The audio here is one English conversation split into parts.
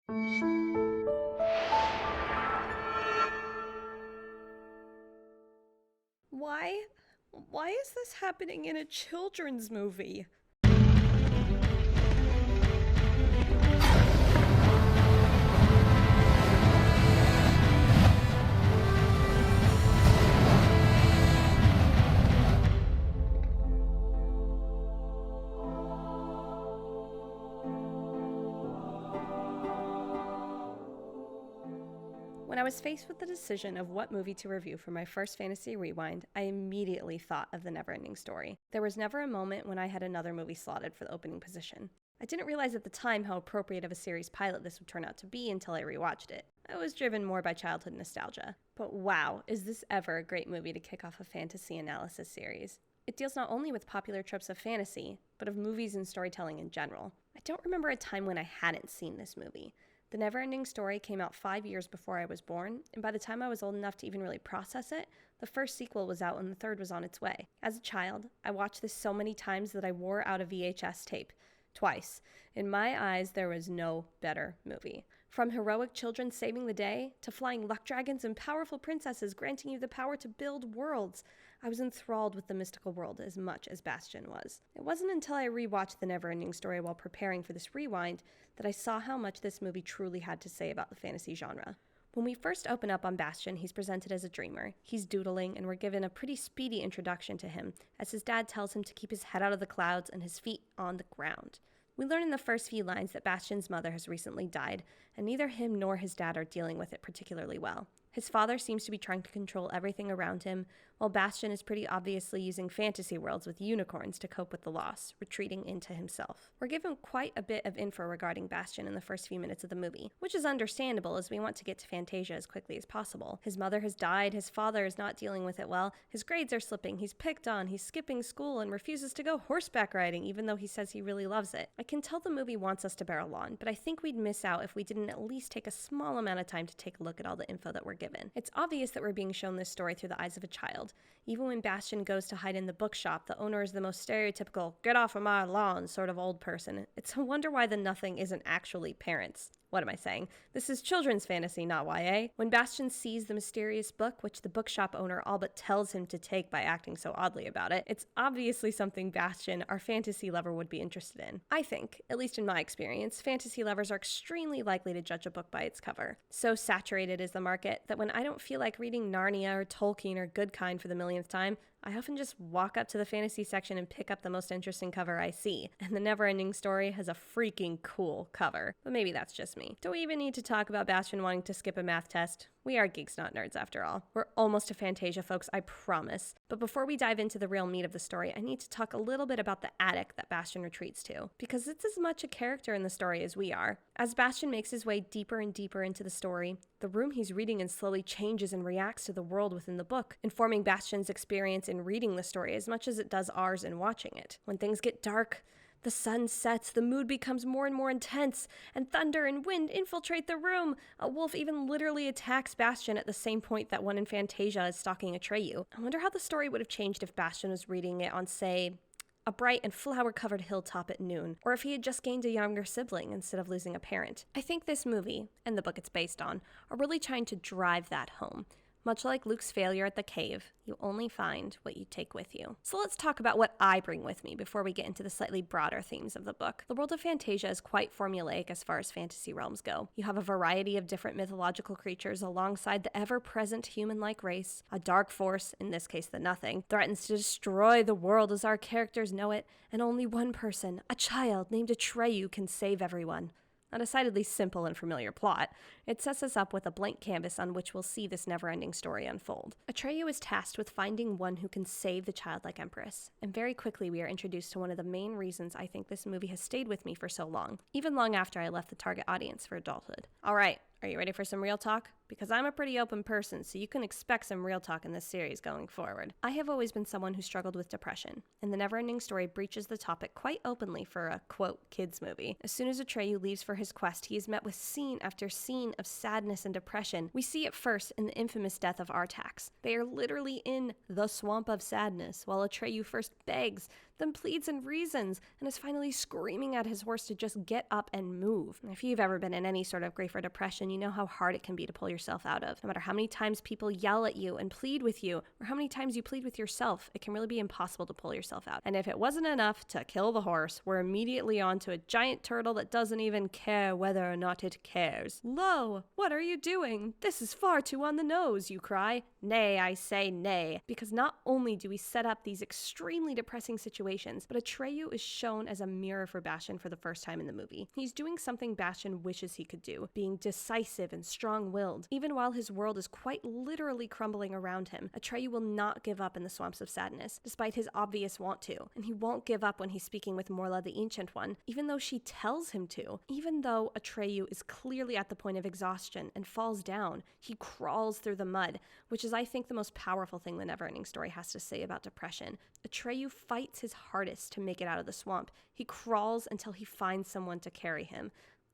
Why? Why is this happening in a children's movie? When I was faced with the decision of what movie to review for my first Fantasy Rewind, I immediately thought of the NeverEnding Story. There was never a moment when I had another movie slotted for the opening position. I didn't realize at the time how appropriate of a series pilot this would turn out to be until I rewatched it. I was driven more by childhood nostalgia. But wow, is this ever a great movie to kick off a fantasy analysis series. It deals not only with popular tropes of fantasy, but of movies and storytelling in general. I don't remember a time when I hadn't seen this movie. The NeverEnding Story came out 5 years before I was born, and by the time I was old enough to even really process it, the first sequel was out and the third was on its way. As a child, I watched this so many times that I wore out a VHS tape. Twice. In my eyes, there was no better movie. From heroic children saving the day, to flying luck dragons and powerful princesses granting you the power to build worlds, I was enthralled with the mystical world as much as Bastian was. It wasn't until I rewatched The NeverEnding Story while preparing for this rewind that I saw how much this movie truly had to say about the fantasy genre. When we first open up on Bastian, he's presented as a dreamer. He's doodling, and we're given a pretty speedy introduction to him, as his dad tells him to keep his head out of the clouds and his feet on the ground. We learn in the first few lines that Bastian's mother has recently died, and neither him nor his dad are dealing with it particularly well. His father seems to be trying to control everything around him, while Bastian is pretty obviously using fantasy worlds with unicorns to cope with the loss, retreating into himself. We're given quite a bit of info regarding Bastian in the first few minutes of the movie, which is understandable as we want to get to Fantasia as quickly as possible. His mother has died, his father is not dealing with it well, his grades are slipping, he's picked on, he's skipping school and refuses to go horseback riding even though he says he really loves it. I can tell the movie wants us to barrel on, but I think we'd miss out if we didn't at least take a small amount of time to take a look at all the info that we're given. It's obvious that we're being shown this story through the eyes of a child. Even when Bastian goes to hide in the bookshop, the owner is the most stereotypical, get off of my lawn sort of old person. It's a wonder why the nothing isn't actually parents. What am I saying? This is children's fantasy, not YA. When Bastian sees the mysterious book, which the bookshop owner all but tells him to take by acting so oddly about it, it's obviously something Bastian, our fantasy lover, would be interested in. I think, at least in my experience, fantasy lovers are extremely likely to judge a book by its cover. So saturated is the market that when I don't feel like reading Narnia or Tolkien or Goodkind for the millionth time, I often just walk up to the fantasy section and pick up the most interesting cover I see. And The NeverEnding Story has a freaking cool cover. But maybe that's just me. Do we even need to talk about Bastian wanting to skip a math test? We are geeks, not nerds, after all. We're almost to Fantasia, folks, I promise. But before we dive into the real meat of the story, I need to talk a little bit about the attic that Bastian retreats to, because it's as much a character in the story as we are. As Bastian makes his way deeper and deeper into the story, the room he's reading in slowly changes and reacts to the world within the book, informing Bastian's experience in reading the story as much as it does ours in watching it. When things get dark, the sun sets, the mood becomes more and more intense, and thunder and wind infiltrate the room. A wolf even literally attacks Bastian at the same point that one in Fantasia is stalking Atreyu. I wonder how the story would have changed if Bastian was reading it on, say, a bright and flower-covered hilltop at noon, or if he had just gained a younger sibling instead of losing a parent. I think this movie, and the book it's based on, are really trying to drive that home. Much like Luke's failure at the cave, you only find what you take with you. So let's talk about what I bring with me before we get into the slightly broader themes of the book. The world of Fantasia is quite formulaic as far as fantasy realms go. You have a variety of different mythological creatures alongside the ever-present human-like race. A dark force, in this case the Nothing, threatens to destroy the world as our characters know it, and only one person, a child named Atreyu, can save everyone. A decidedly simple and familiar plot, it sets us up with a blank canvas on which we'll see this never-ending story unfold. Atreyu is tasked with finding one who can save the childlike empress, and very quickly we are introduced to one of the main reasons I think this movie has stayed with me for so long, even long after I left the target audience for adulthood. Alright, are you ready for some real talk? Because I'm a pretty open person, so you can expect some real talk in this series going forward. I have always been someone who struggled with depression, and The NeverEnding Story breaches the topic quite openly for a, quote, kids movie. As soon as Atreyu leaves for his quest, he is met with scene after scene of sadness and depression. We see it first in the infamous death of Artax. They are literally in the swamp of sadness, while Atreyu first begs then pleads and reasons, and is finally screaming at his horse to just get up and move. If you've ever been in any sort of grief or depression, you know how hard it can be to pull yourself out of. No matter how many times people yell at you and plead with you, or how many times you plead with yourself, it can really be impossible to pull yourself out. And if it wasn't enough to kill the horse, we're immediately on to a giant turtle that doesn't even care whether or not it cares. Lo, what are you doing? This is far too on the nose, you cry. Nay, I say nay, because not only do we set up these extremely depressing situations, but Atreyu is shown as a mirror for Bastian for the first time in the movie. He's doing something Bastian wishes he could do, being decisive and strong-willed. Even while his world is quite literally crumbling around him, Atreyu will not give up in the swamps of sadness, despite his obvious want to. And he won't give up when he's speaking with Morla the Ancient One, even though she tells him to. Even though Atreyu is clearly at the point of exhaustion and falls down, he crawls through the mud, which is, I think, the most powerful thing the NeverEnding Story has to say about depression. Atreyu fights his hardest to make it out of the swamp. He crawls until he finds someone to carry him.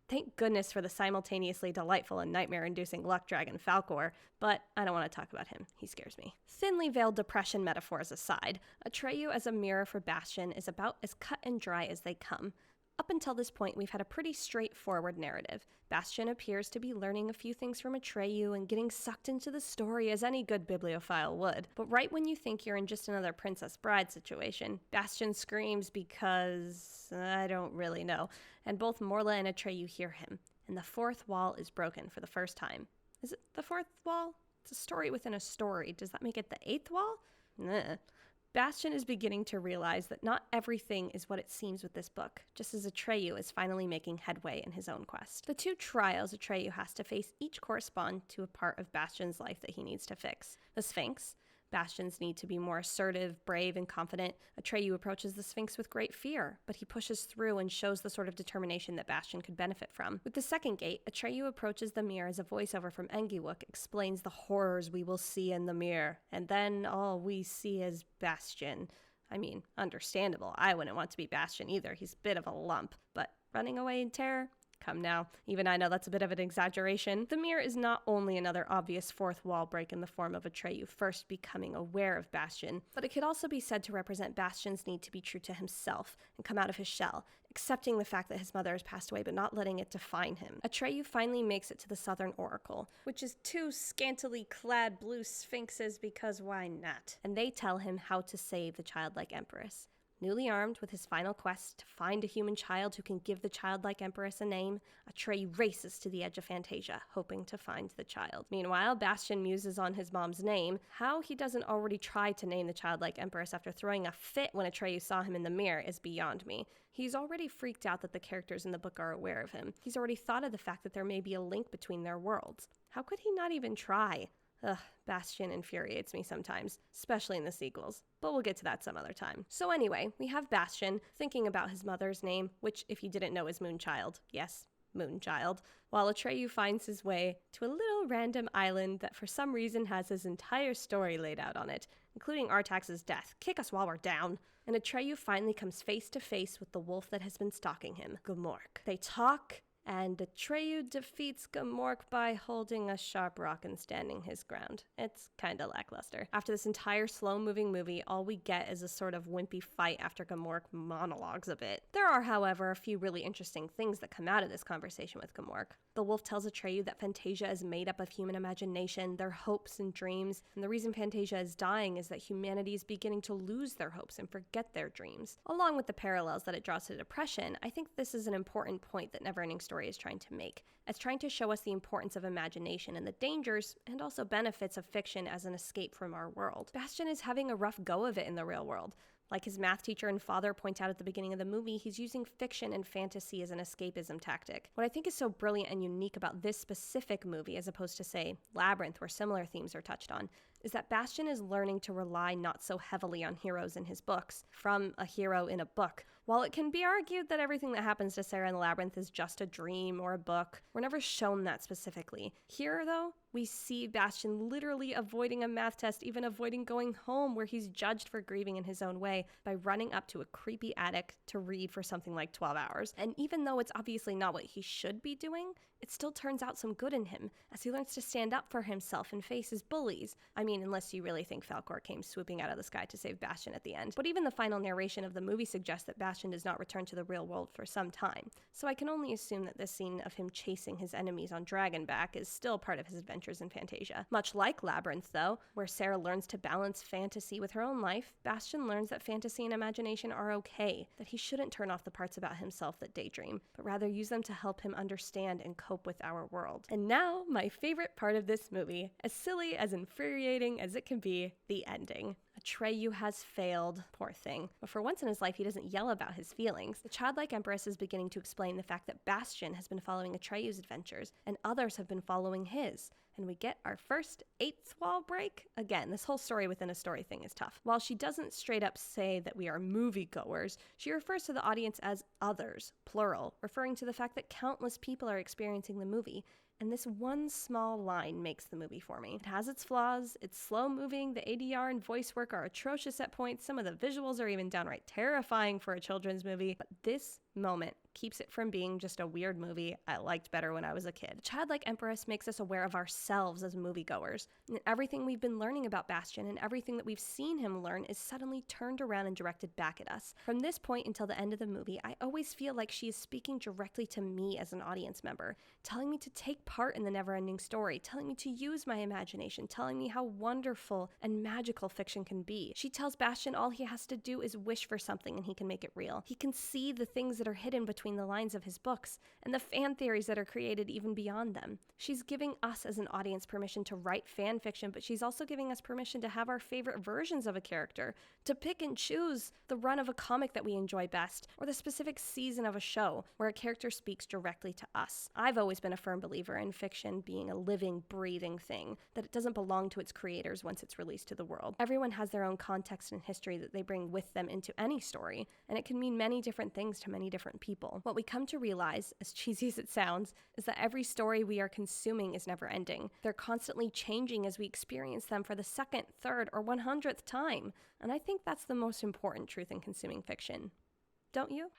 Thank goodness for the simultaneously delightful and nightmare-inducing luck dragon Falkor, but I don't want to talk about him. He scares me. Thinly veiled depression metaphors aside, Atreyu as a mirror for Bastian is about as cut and dry as they come. Up until this point, we've had a pretty straightforward narrative. Bastian appears to be learning a few things from Atreyu and getting sucked into the story as any good bibliophile would. But right when you think you're in just another Princess Bride situation, Bastian screams because I don't really know, and both Morla and Atreyu hear him, and the fourth wall is broken for the first time. Is it the fourth wall? It's a story within a story. Does that make it the eighth wall? Nah. Bastian is beginning to realize that not everything is what it seems with this book, just as Atreyu is finally making headway in his own quest. The two trials Atreyu has to face each correspond to a part of Bastian's life that he needs to fix. The Sphinx. Bastian's need to be more assertive, brave, and confident. Atreyu approaches the Sphinx with great fear, but he pushes through and shows the sort of determination that Bastian could benefit from. With the second gate, Atreyu approaches the mirror as a voiceover from Engiwook explains the horrors we will see in the mirror, and then all we see is Bastian. I mean, understandable. I wouldn't want to be Bastian either. He's a bit of a lump, but running away in terror? Come now. Even I know that's a bit of an exaggeration. The mirror is not only another obvious fourth wall break in the form of Atreyu first becoming aware of Bastian, but it could also be said to represent Bastian's need to be true to himself and come out of his shell, accepting the fact that his mother has passed away but not letting it define him. Atreyu finally makes it to the Southern Oracle, which is two scantily clad blue sphinxes because why not? And they tell him how to save the childlike empress. Newly armed with his final quest to find a human child who can give the childlike empress a name, Atreyu races to the edge of Fantasia, hoping to find the child. Meanwhile, Bastian muses on his mom's name. How he doesn't already try to name the childlike empress after throwing a fit when Atreyu saw him in the mirror is beyond me. He's already freaked out that the characters in the book are aware of him. He's already thought of the fact that there may be a link between their worlds. How could he not even try? Ugh, Bastian infuriates me sometimes, especially in the sequels, but we'll get to that some other time. So anyway, we have Bastian thinking about his mother's name, which if you didn't know is Moonchild. Yes, Moonchild, while Atreyu finds his way to a little random island that for some reason has his entire story laid out on it, including Artax's death. Kick us while we're down. And Atreyu finally comes face to face with the wolf that has been stalking him, Gmork. They talk, and Atreyu defeats Gmork by holding a sharp rock and standing his ground. It's kinda lackluster. After this entire slow-moving movie, all we get is a sort of wimpy fight after Gmork monologues a bit. There are, however, a few really interesting things that come out of this conversation with Gmork. The wolf tells Atreyu that Fantasia is made up of human imagination, their hopes and dreams, and the reason Fantasia is dying is that humanity is beginning to lose their hopes and forget their dreams. Along with the parallels that it draws to depression, I think this is an important point that NeverEnding Story is trying to make. It's trying to show us the importance of imagination and the dangers and also benefits of fiction as an escape from our world. Bastian is having a rough go of it in the real world. Like his math teacher and father point out at the beginning of the movie, he's using fiction and fantasy as an escapism tactic. What I think is so brilliant and unique about this specific movie, as opposed to, say, Labyrinth, where similar themes are touched on, is that Bastian is learning to rely not so heavily on heroes in his books, from a hero in a book. While it can be argued that everything that happens to Sarah in the Labyrinth is just a dream or a book, we're never shown that specifically. Here, though, we see Bastian literally avoiding a math test, even avoiding going home, where he's judged for grieving in his own way, by running up to a creepy attic to read for something like 12 hours. And even though it's obviously not what he should be doing, it still turns out some good in him, as he learns to stand up for himself and face his bullies. I mean, unless you really think Falkor came swooping out of the sky to save Bastian at the end. But even the final narration of the movie suggests that Bastian does not return to the real world for some time. So I can only assume that this scene of him chasing his enemies on Dragonback is still part of his adventures in Fantasia. Much like Labyrinth, though, where Sarah learns to balance fantasy with her own life, Bastian learns that fantasy and imagination are okay, that he shouldn't turn off the parts about himself that daydream, but rather use them to help him understand and cope with our world. And now, my favorite part of this movie, as silly, as infuriating as it can be, the ending. Atreyu has failed, poor thing. But for once in his life, he doesn't yell about his feelings. The childlike empress is beginning to explain the fact that Bastian has been following Atreyu's adventures, and others have been following his. And we get our first eighth wall break. Again, this whole story within a story thing is tough. While she doesn't straight up say that we are moviegoers, she refers to the audience as others, plural, referring to the fact that countless people are experiencing the movie. And this one small line makes the movie for me. It has its flaws, it's slow moving, the ADR and voice work are atrocious at points, some of the visuals are even downright terrifying for a children's movie, but this moment keeps it from being just a weird movie I liked better when I was a kid. The childlike empress makes us aware of ourselves as moviegoers, and everything we've been learning about Bastian and everything that we've seen him learn is suddenly turned around and directed back at us. From this point until the end of the movie, I always feel like she is speaking directly to me as an audience member, telling me to take part in the never-ending story, telling me to use my imagination, telling me how wonderful and magical fiction can be. She tells Bastian all he has to do is wish for something and he can make it real. He can see the things that are hidden between the lines of his books and the fan theories that are created even beyond them. She's giving us as an audience permission to write fan fiction, but she's also giving us permission to have our favorite versions of a character, to pick and choose the run of a comic that we enjoy best, or the specific season of a show where a character speaks directly to us. I've always been a firm believer in fiction being a living, breathing thing, that it doesn't belong to its creators once it's released to the world. Everyone has their own context and history that they bring with them into any story, and it can mean many different things to many different people. What we come to realize, as cheesy as it sounds, is that every story we are consuming is never ending. They're constantly changing as we experience them for the second, third, or 100th time, and I think that's the most important truth in consuming fiction. Don't you?